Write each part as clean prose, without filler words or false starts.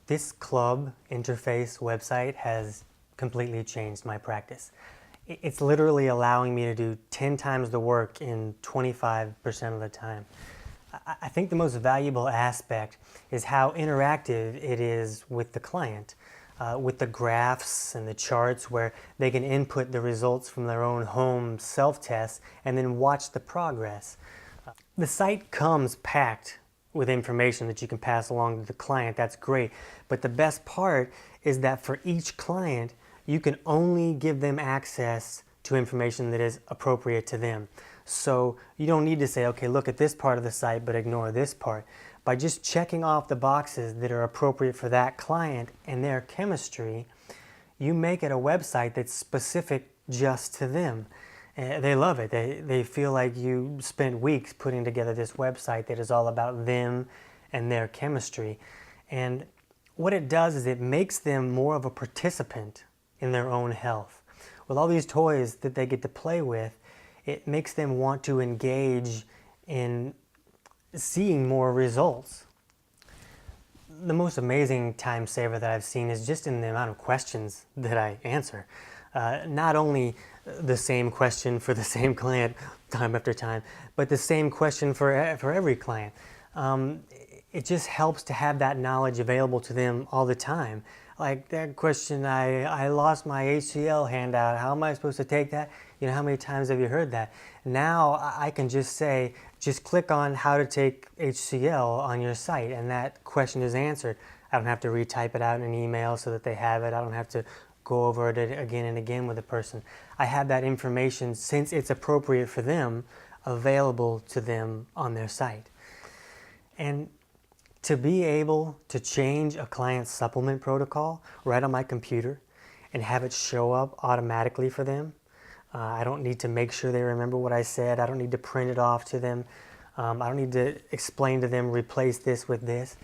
This club interface website has completely changed my practice. It's literally allowing me to do 10 times the work in 25% of the time. I think the most valuable aspect is how interactive it is with the client, with the graphs and the charts where they can input the results from their own home self-test and then watch the progress. The site comes packed with information that you can pass along to the client. That's great. But the best part is that for each client, you can only give them access to information that is appropriate to them. So you don't need to say, okay, look at this part of the site, but ignore this part. By just checking off the boxes that are appropriate for that client and their chemistry, you make it a website that's specific just to them. They love it. They feel like you spent weeks putting together this website that is all about them and their chemistry. And what it does is it makes them more of a participant in their own health. With all these toys that they get to play with, it makes them want to engage in seeing more results. The most amazing time saver that I've seen is just in the amount of questions that I answer. Not only the same question for the same client time after time, but the same question for every client. It just helps to have that knowledge available to them all the time. Like that question, I lost my HCl handout, how am I supposed to take that? You know, how many times have you heard that? Now I can just say, just click on how to take HCl on your site and that question is answered. I don't have to retype it out in an email so that they have it. I don't have to go over it again and again with a person. I have that information, since it's appropriate for them, available to them on their site. And to be able to change a client's supplement protocol right on my computer and have it show up automatically for them, I don't need to make sure they remember what I said. I don't need to print it off to them. I don't need to explain to them, replace this with this.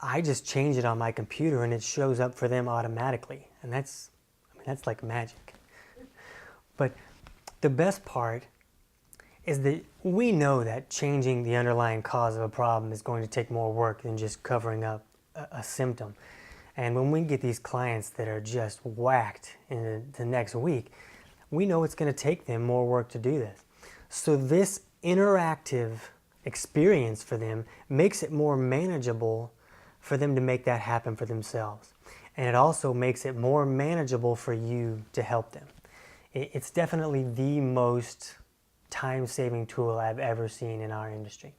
I just change it on my computer and it shows up for them automatically. And that's like magic. But the best part is that we know that changing the underlying cause of a problem is going to take more work than just covering up a symptom. And when we get these clients that are just whacked in the next week, we know it's going to take them more work to do this. So this interactive experience for them makes it more manageable for them to make that happen for themselves. And it also makes it more manageable for you to help them. It's definitely the most time-saving tool I've ever seen in our industry.